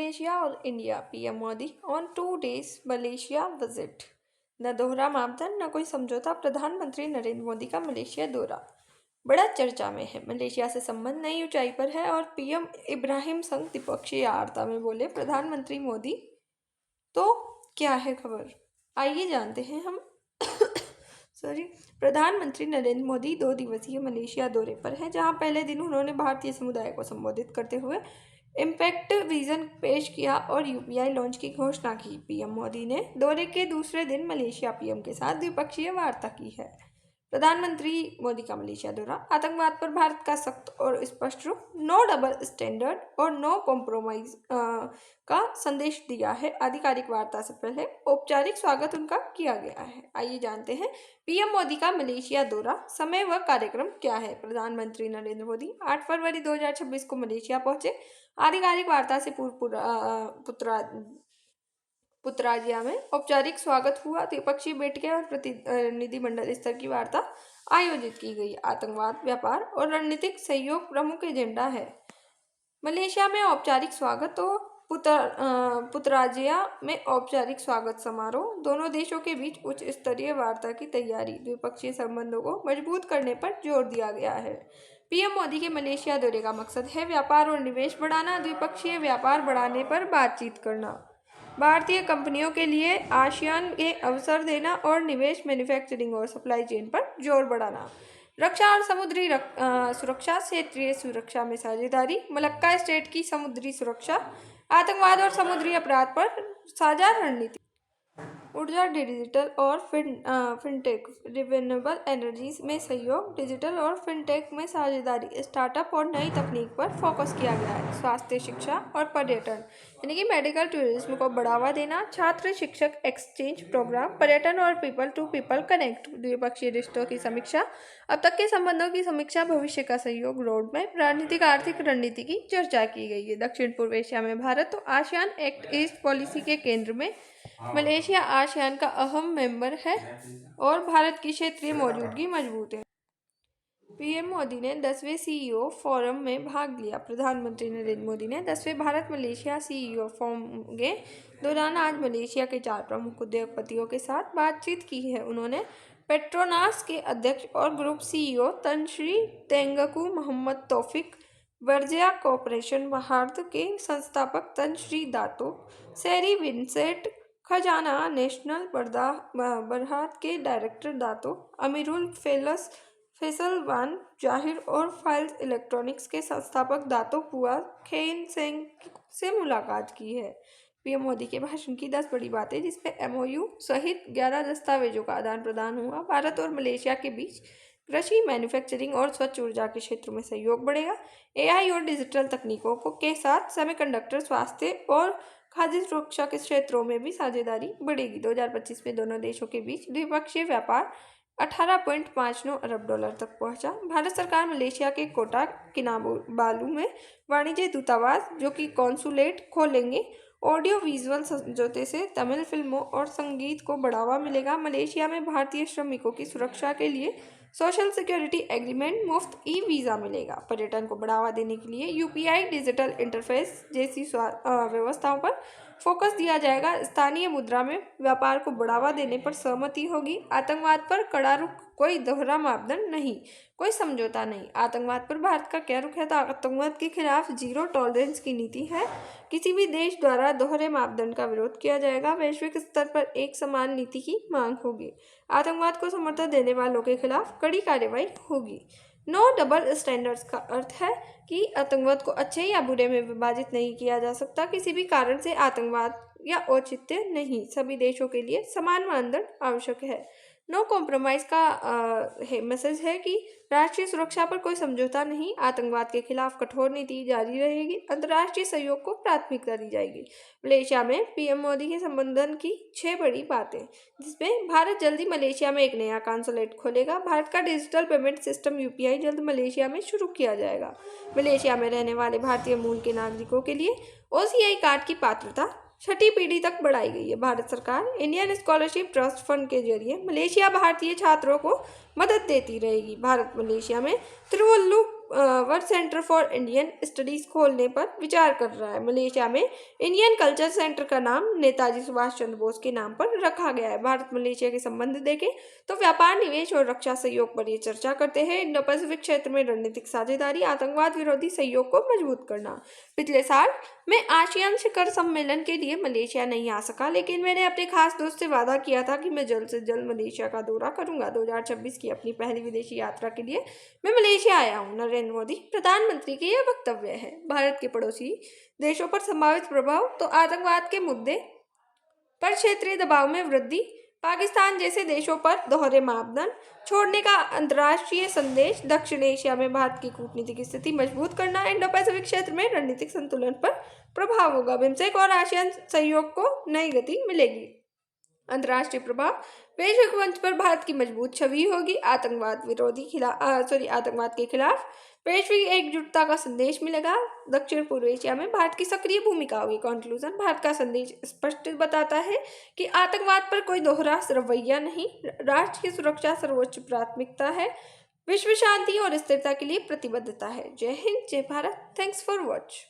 Malaysia और India, PM Modi on 2 days Malaysia visit. न दोहरा मापदंड न कोई समझौता, प्रधानमंत्री नरेंद्र मोदी का मलेशिया दौरा बड़ा चर्चा में है। मलेशिया से संबंध नई ऊंचाई पर है और पीएम इब्राहिम संग द्विपक्षीय वार्ता में बोले प्रधानमंत्री मोदी। तो क्या है खबर, आइए जानते हैं हम। प्रधानमंत्री नरेंद्र मोदी 2 दिवसीय मलेशिया दौरे पर हैं, जहां पहले दिन उन्होंने भारतीय समुदाय को संबोधित करते हुए इम्पैक्ट विजन पेश किया और यूपीआई लॉन्च की घोषणा की। पीएम मोदी ने दौरे के दूसरे दिन मलेशिया पीएम के साथ द्विपक्षीय वार्ता की है। प्रधानमंत्री मोदी का मलेशिया दौरा, आतंकवाद पर भारत का सख्त और स्पष्ट रुख, नो डबल स्टैंडर्ड और नो कॉम्प्रोमाइज का संदेश दिया है। आधिकारिक वार्ता से पहले औपचारिक स्वागत उनका किया गया है। आइए जानते हैं पीएम मोदी का मलेशिया दौरा, समय व कार्यक्रम क्या है। प्रधानमंत्री नरेंद्र मोदी 8 फरवरी 2026 को मलेशिया पहुंचे। आधिकारिक वार्ता से पुत्राजिया में औपचारिक स्वागत हुआ। द्विपक्षीय बैठकें और प्रतिनिधिमंडल स्तर की वार्ता आयोजित की गई। आतंकवाद, व्यापार और रणनीतिक सहयोग प्रमुख एजेंडा है। मलेशिया में औपचारिक स्वागत तो पुत्राजिया में औपचारिक स्वागत समारोह, दोनों देशों के बीच उच्च स्तरीय वार्ता की तैयारी, द्विपक्षीय संबंधों को मजबूत करने पर जोर दिया गया है। पीएम मोदी के मलेशिया दौरे का मकसद है व्यापार और निवेश बढ़ाना, द्विपक्षीय व्यापार बढ़ाने पर बातचीत करना, भारतीय कंपनियों के लिए आसियान के अवसर देना और निवेश, मैन्युफैक्चरिंग और सप्लाई चेन पर जोर बढ़ाना, रक्षा और समुद्री सुरक्षा, क्षेत्रीय सुरक्षा में साझेदारी, मलक्का स्टेट की समुद्री सुरक्षा, आतंकवाद और समुद्री अपराध पर साझा रणनीति, ऊर्जा, डिजिटल और फिनटेक, रिन्यूएबल एनर्जीज में सहयोग, डिजिटल और फिनटेक में साझेदारी, स्टार्टअप और नई तकनीक पर फोकस किया गया है। स्वास्थ्य, शिक्षा और पर्यटन यानी कि मेडिकल टूरिज्म को बढ़ावा देना, छात्र शिक्षक एक्सचेंज प्रोग्राम, पर्यटन और पीपल टू पीपल कनेक्ट, द्विपक्षीय रिश्तों की समीक्षा, अब तक के संबंधों की समीक्षा, भविष्य का सहयोग, रोड मैप, राजनीतिक आर्थिक रणनीति की चर्चा की गई है। दक्षिण पूर्व एशिया में भारत तो आसियान एक्ट ईस्ट पॉलिसी के केंद्र में मलेशिया आसियान का अहम मेंबर है और भारत की क्षेत्रीय मौजूदगी मजबूत है। पीएम मोदी ने 10वें सीईओ फोरम में भाग लिया। प्रधानमंत्री नरेंद्र मोदी ने 10वें भारत मलेशिया सीईओ फोरम के दौरान आज मलेशिया के 4 प्रमुख उद्योगपतियों के साथ बातचीत की है। उन्होंने पेट्रोनास के अध्यक्ष और group CEO Tan Sri Tengku Mohammad Taufik, वर्जिया कॉरपोरेशन भारत के संस्थापक तनश्री दातो, सेरी विंसेंट, खजाना नेशनल बरहात के डायरेक्टर दातो अमीरुल फैसल वान जाहिर और फाइल्स इलेक्ट्रॉनिक्स के संस्थापक दातो पुआ खेन सेंग से मुलाकात की है। पीएम मोदी के भाषण की 10 बड़ी बातें, जिसमें एमओयू सहित 11 दस्तावेजों का आदान प्रदान हुआ। भारत और मलेशिया के बीच कृषि, मैन्युफैक्चरिंग और स्वच्छ ऊर्जा के क्षेत्र में सहयोग बढ़ेगा। एआई और डिजिटल तकनीकों के साथ सेमीकंडक्टर, स्वास्थ्य और खाद्य सुरक्षा के क्षेत्रों में भी साझेदारी बढ़ेगी। 2025 में दोनों देशों के बीच द्विपक्षीय व्यापार 18.59 अरब डॉलर तक पहुंचा। भारत सरकार मलेशिया के कोटा किनाबालू में वाणिज्य दूतावास, जो कि कॉन्सुलेट, खोलेंगे। ऑडियो विजुअल समझौते से तमिल फिल्मों और संगीत को बढ़ावा मिलेगा। मलेशिया में भारतीय श्रमिकों की सुरक्षा के लिए सोशल सिक्योरिटी एग्रीमेंट, मुफ्त ई वीज़ा मिलेगा। पर्यटन को बढ़ावा देने के लिए यूपीआई डिजिटल इंटरफेस जैसी व्यवस्थाओं पर फोकस दिया जाएगा। स्थानीय मुद्रा में व्यापार को बढ़ावा देने पर सहमति होगी। आतंकवाद पर कड़ा रुख, कोई दोहरा मापदंड नहीं, कोई समझौता नहीं। आतंकवाद पर भारत का क्या रुख है? तो आतंकवाद के खिलाफ जीरो टॉलरेंस की नीति है। किसी भी देश द्वारा दोहरे मापदंड का विरोध किया जाएगा। वैश्विक स्तर पर एक समान नीति की मांग होगी। आतंकवाद को समर्थन देने वालों के खिलाफ कड़ी कार्रवाई होगी। नो डबल स्टैंडर्ड्स का अर्थ है कि आतंकवाद को अच्छे या बुरे में विभाजित नहीं किया जा सकता। किसी भी कारण से आतंकवाद या औचित्य नहीं, सभी देशों के लिए समान मानदंड आवश्यक है। नो कॉम्प्रोमाइज का मैसेज है कि राष्ट्रीय सुरक्षा पर कोई समझौता नहीं, आतंकवाद के खिलाफ कठोर नीति जारी रहेगी, अंतर्राष्ट्रीय सहयोग को प्राथमिकता दी जाएगी। मलेशिया में पीएम मोदी के संबोधन की 6 बड़ी बातें, जिसमें भारत जल्दी मलेशिया में एक नया कॉन्सुलेट खोलेगा। भारत का डिजिटल पेमेंट सिस्टम यूपीआई जल्द मलेशिया में शुरू किया जाएगा। मलेशिया में रहने वाले भारतीय मूल के नागरिकों के लिए ओसीआई कार्ड की पात्रता 6ठी पीढ़ी तक बढ़ाई गई है। भारत सरकार इंडियन स्कॉलरशिप ट्रस्ट फंड के जरिए मलेशिया भारतीय छात्रों को मदद देती रहेगी। भारत मलेशिया में Thiruvalluvar world centre for Indian studies खोलने पर विचार कर रहा है। मलेशिया में इंडियन कल्चर सेंटर का नाम नेताजी सुभाष चंद्र बोस के नाम पर रखा गया है। भारत मलेशिया के संबंध देखें तो व्यापार, निवेश और रक्षा सहयोग पर ये चर्चा करते हैं। इंडो पैसिफिक क्षेत्र में रणनीतिक साझेदारी, आतंकवाद विरोधी सहयोग को मजबूत करना। पिछले साल मैं आसियान शिखर सम्मेलन के लिए मलेशिया नहीं आ सका, लेकिन मैंने अपने खास दोस्त से वादा किया था कि मैं जल्द से जल्द मलेशिया का दौरा करूंगा। 2026 की अपनी पहली विदेशी यात्रा के लिए मैं मलेशिया आया हूं। नरेंद्र मोदी प्रधानमंत्री के यह वक्तव्य है। भारत के पड़ोसी देशों पर संभावित प्रभाव तो आतंकवाद के मुद्दे पर क्षेत्रीय दबाव में वृद्धि, पाकिस्तान जैसे देशों पर दोहरे मापदंड छोड़ने का अंतर्राष्ट्रीय संदेश, दक्षिण एशिया में भारत की कूटनीतिक स्थिति मजबूत करना, इंडो पैसिफिक क्षेत्र में रणनीतिक संतुलन पर प्रभाव होगा। बिम्स्टेक और आसियान सहयोग को नई गति मिलेगी। अंतर्राष्ट्रीय प्रभाव, वैश्विक मंच पर भारत की मजबूत छवि होगी। आतंकवाद के खिलाफ वैश्विक एकजुटता का संदेश मिलेगा। दक्षिण पूर्व एशिया में भारत की सक्रिय भूमिका होगी। कंक्लूजन, भारत का संदेश स्पष्ट बताता है कि आतंकवाद पर कोई दोहरा रवैया नहीं, राष्ट्र की सुरक्षा सर्वोच्च प्राथमिकता है, विश्व शांति और स्थिरता के लिए प्रतिबद्धता है। जय हिंद, जय भारत। Thanks for watch.